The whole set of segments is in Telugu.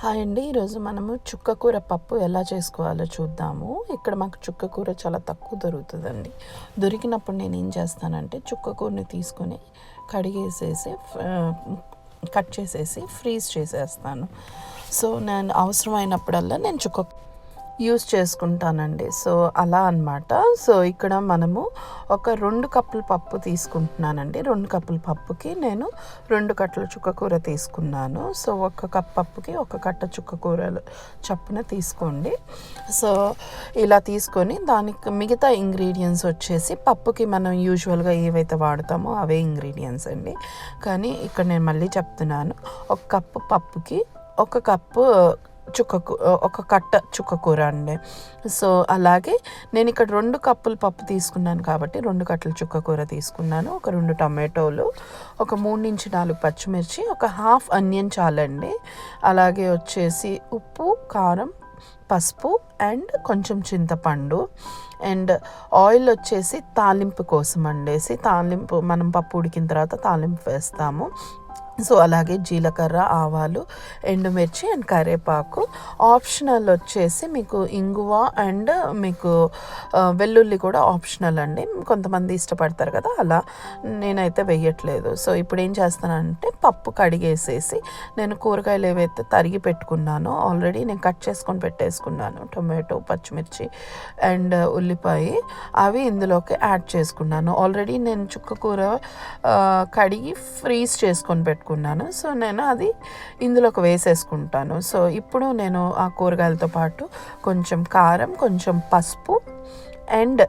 హాయ్ అండి. ఈరోజు మనము చుక్కకూర పప్పు ఎలా చేసుకోవాలో చూద్దాము. ఇక్కడ మాకు చుక్కకూర చాలా తక్కువ దొరుకుతుందండి. దొరికినప్పుడు నేను ఏం చేస్తానంటే చుక్కకూరని తీసుకొని కడిగేసేసి కట్ చేసేసి ఫ్రీజ్ చేసేస్తాను. సో నేను అవసరమైనప్పుడల్లా నేను యూస్ చేసుకుంటానండి. సో అలా అన్నమాట. సో ఇక్కడ మనము ఒక 2 కప్పుల పప్పు తీసుకుంటున్నానండి. 2 కప్పుల పప్పుకి నేను 2 కట్టల చుక్కకూర తీసుకున్నాను. సో 1 కప్ పప్పుకి 1 కట్ట చుక్కకూర చప్పున తీసుకోండి. సో ఇలా తీసుకొని దానికి మిగతా ఇంగ్రీడియంట్స్ వచ్చేసి పప్పుకి మనం యూజువల్గా ఏవైతే వాడతామో అవే ఇంగ్రీడియంట్స్ అండి. కానీ ఇక్కడ నేను మళ్ళీ చెప్తున్నాను, 1 కప్పు పప్పుకి 1 కప్పు ఒక కట్ట చుక్కకూర అండి. సో అలాగే నేను ఇక్కడ 2 కప్పుల పప్పు తీసుకున్నాను కాబట్టి 2 కట్టల చుక్కకూర తీసుకున్నాను. ఒక 2 టమాటోలు, ఒక 3-4 పచ్చిమిర్చి, ఒక హాఫ్ ఆనియన్ చాలండి. అలాగే వచ్చేసి ఉప్పు, కారం, పసుపు అండ్ కొంచెం చింతపండు అండ్ ఆయిల్ వచ్చేసి తాలింపు కోసం అండేసి తాలింపు మనం పప్పు ఉడికిన తర్వాత తాలింపు వేస్తాము. సో అలాగే జీలకర్ర, ఆవాలు, ఎండుమిర్చి అండ్ కరివేపాకు. ఆప్షనల్ వచ్చేసి మీకు ఇంగువ అండ్ మీకు వెల్లుల్లి కూడా ఆప్షనల్ అండి. కొంతమంది ఇష్టపడతారు కదా, అలా నేనైతే వేయట్లేదు. సో ఇప్పుడు ఏం చేస్తానంటే పప్పు కడిగేసేసి నేను కూరగాయలు ఏవైతే తరిగి పెట్టుకున్నానో ఆల్రెడీ నేను కట్ చేసుకొని పెట్టేసుకున్నాను. టొమాటో, పచ్చిమిర్చి అండ్ ఉల్లిపాయ అవి ఇందులోకి యాడ్ చేసుకున్నాను. ఆల్రెడీ నేను చుక్కకూర కడిగి ఫ్రీజ్ చేసుకొని పెట్టుకున్నాను. సో నేను అది ఇందులోకి వేసేసుకుంటాను. సో ఇప్పుడు నేను ఆ కూరగాయలతో పాటు కొంచెం కారం, కొంచెం పసుపు అండ్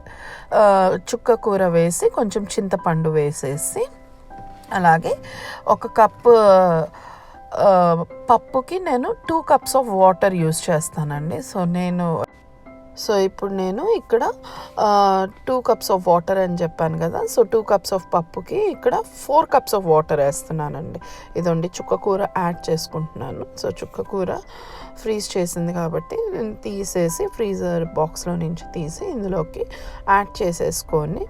చుక్కకూర వేసి కొంచెం చింతపండు వేసేసి అలాగే 1 కప్పు పప్పుకి నేను 2 కప్స్ ఆఫ్ వాటర్ యూస్ చేస్తానండి. సో ఇప్పుడు నేను ఇక్కడ 2 కప్స్ ఆఫ్ వాటర్ అని చెప్పాను కదా. సో 2 కప్స్ ఆఫ్ పప్పుకి ఇక్కడ 4 కప్స్ ఆఫ్ వాటర్ వేస్తున్నానండి. ఇదండి చుక్కకూర యాడ్ చేసుకుంటున్నాను. సో చుక్కకూర ఫ్రీజ్ చేసింది కాబట్టి నేను తీసేసి ఫ్రీజర్ బాక్స్లో నుంచి తీసి ఇందులోకి యాడ్ చేసేసుకొని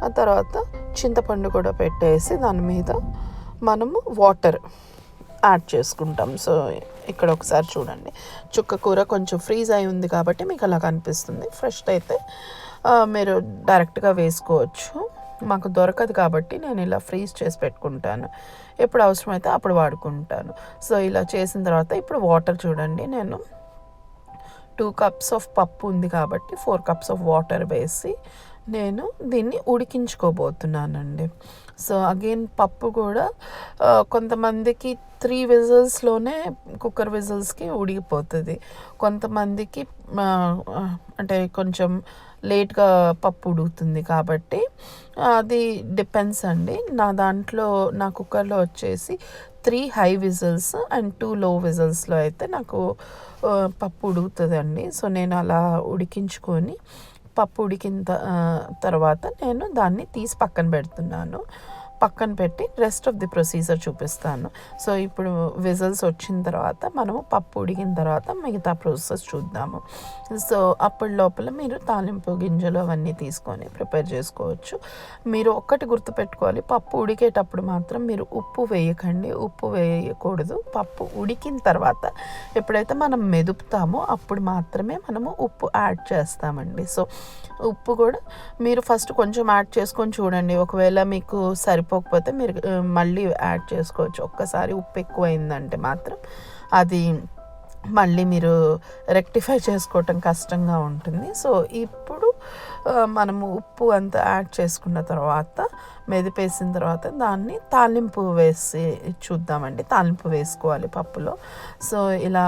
ఆ తర్వాత చింతపండు కూడా పెట్టేసి దాని మీద మనము వాటర్ యాడ్ చేసుకుంటాం. సో ఇక్కడ ఒకసారి చూడండి, చుక్కకూర కొంచెం ఫ్రీజ్ అయి ఉంది కాబట్టి మీకు అలా కనిపిస్తుంది. ఫ్రెష్ అయితే మీరు డైరెక్ట్గా వేసుకోవచ్చు. మాకు దొరకదు కాబట్టి నేను ఇలా ఫ్రీజ్ చేసి పెట్టుకుంటాను. ఎప్పుడు అవసరమైతే అప్పుడు వాడుకుంటాను. సో ఇలా చేసిన తర్వాత ఇప్పుడు వాటర్ చూడండి, నేను 2 కప్స్ ఆఫ్ పప్పు ఉంది కాబట్టి 4 కప్స్ ఆఫ్ వాటర్ వేసి నేను దీన్ని ఉడికించుకోబోతున్నానండి. సో అగైన్ పప్పు కూడా కొంతమందికి 3 విజిల్స్లోనే కుక్కర్ విజిల్స్కి ఉడికిపోతుంది. కొంతమందికి అంటే కొంచెం లేట్గా పప్పు ఉడుకుతుంది కాబట్టి అది డిపెండ్స్ అండి. నా కుక్కర్లో వచ్చేసి 3 హై విజిల్స్ అండ్ 2 లో విజిల్స్లో అయితే నాకు పప్పు ఉడుకుతుందండి. సో నేను అలా ఉడికించుకొని పప్పు ఉడికిన తర్వాత నేను దాన్ని తీసి పక్కన పెడుతున్నాను. పక్కన పెట్టి రెస్ట్ ఆఫ్ ది ప్రొసీజర్ చూపిస్తాను. సో ఇప్పుడు విజిల్స్ వచ్చిన తర్వాత మనము పప్పు ఉడికిన తర్వాత మిగతా ప్రాసెస్ చూద్దాము. సో అప్పటి లోపల మీరు తాలింపు గింజలు అవన్నీ తీసుకొని ప్రిపేర్ చేసుకోవచ్చు. మీరు ఒక్కటి గుర్తుపెట్టుకోవాలి, పప్పు ఉడికేటప్పుడు మాత్రం మీరు ఉప్పు వేయకండి. ఉప్పు వేయకూడదు. పప్పు ఉడికిన తర్వాత ఎప్పుడైతే మనం మెదుపుతామో అప్పుడు మాత్రమే మనము ఉప్పు యాడ్ చేస్తామండి. సో ఉప్పు కూడా మీరు ఫస్ట్ కొంచెం యాడ్ చేసుకొని చూడండి. ఒకవేళ మీకు సరిపోకపోతే మీరు మళ్ళీ యాడ్ చేసుకోవచ్చు. ఒక్కసారి ఉప్పు ఎక్కువైందంటే మాత్రం అది మళ్ళీ మీరు రెక్టిఫై చేసుకోవటం కష్టంగా ఉంటుంది. సో ఇప్పుడు మనము ఉప్పు అంతా యాడ్ చేసుకున్న తర్వాత మెదిపేసిన తర్వాత దాన్ని తాలింపు వేసి చూద్దామండి. తాలింపు వేసుకోవాలి పప్పులో. సో ఇలా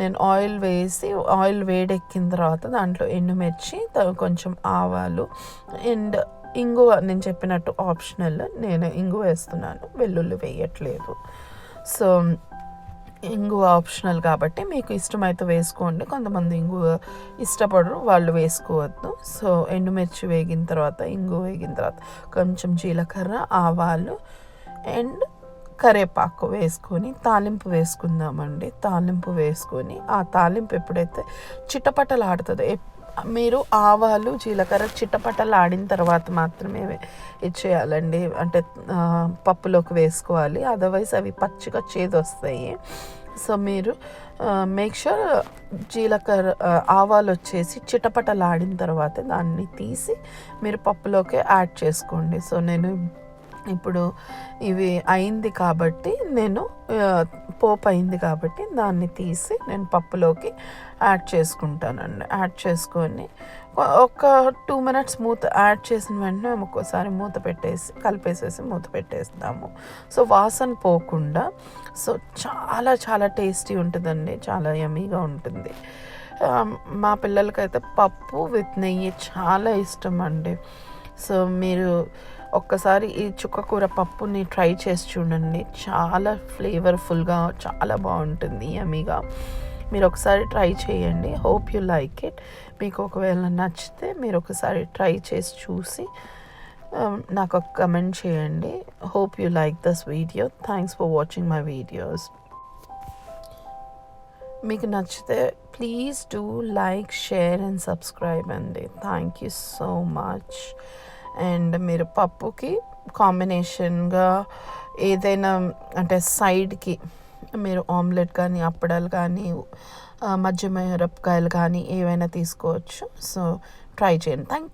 నేను ఆయిల్ వేడెక్కిన తర్వాత దాంట్లో ఎండుమిర్చి, కొంచెం ఆవాలు అండ్ ఇంగువ నేను చెప్పినట్టు ఆప్షనల్. నేను ఇంగువ వేస్తున్నాను, వెల్లుల్లి వేయట్లేదు. సో ఇంగువ ఆప్షనల్ కాబట్టి మీకు ఇష్టమైతే వేసుకోండి. కొంతమంది ఇంగువ ఇష్టపడరు, వాళ్ళు వేసుకోవద్దు. సో ఎండుమిర్చి వేగిన తర్వాత, ఇంగువ వేగిన తర్వాత కొంచెం జీలకర్ర, ఆవాలు అండ్ కరివేపాకు వేసుకొని తాలింపు వేసుకుందామండి. తాలింపు వేసుకొని ఆ తాలింపు ఎప్పుడైతే చిటపటలాడుతుందో, మీరు ఆవాలు, జీలకర్ర చిటపటలాడిన తర్వాత మాత్రమే ఇచ్చేయాలండి. అంటే పప్పులోకి వేసుకోవాలి, అదర్వైజ్ అవి పచ్చిగా చేదు వస్తాయి. సో మీరు మేక్ షూర్ జీలకర్ర ఆవాలు వచ్చేసి చిటపటలాడిన తర్వాత దాన్ని తీసి మీరు పప్పులోకి యాడ్ చేసుకోండి. సో నేను ఇప్పుడు ఇవి అయింది కాబట్టి పోపు అయింది కాబట్టి దాన్ని తీసి నేను పప్పులోకి యాడ్ చేసుకుంటానండి. యాడ్ చేసుకొని ఒక 2 minutes యాడ్ చేసిన వెంటనే ఒక్కోసారి మూత పెట్టేసి కలిపేసేసి మూత పెట్టేస్తాము. సో వాసన పోకుండా. సో చాలా చాలా టేస్టీ ఉంటుందండి, చాలా యమ్మీగా ఉంటుంది. మా పిల్లలకైతే పప్పు విత్ నెయ్యి చాలా ఇష్టం అండి. సో మీరు ఒక్కసారి ఈ చుక్కకూర పప్పుని ట్రై చేసి చూడండి, చాలా ఫ్లేవర్ఫుల్గా చాలా బాగుంటుంది, యమ్మీగా. మీరు ఒకసారి ట్రై చేయండి. Hope you like it. మీకు ఒకవేళ నచ్చితే మీరు ఒకసారి ట్రై చేసి చూసి నాకు ఒక కమెంట్ చేయండి. Hope you like this video. Thanks for watching my videos. మీకు నచ్చితే please do like, share and subscribe అండి. Thank you so much. And మీరు పప్పుకి కాంబినేషన్గా ఏదైనా అంటే సైడ్కి మీరు ఆమ్లెట్ కానీ, అప్పడాలు కానీ, మధ్య మిరపకాయలు కానీ ఏవైనా తీసుకోవచ్చు. సో ట్రై చేయండి. Thank you.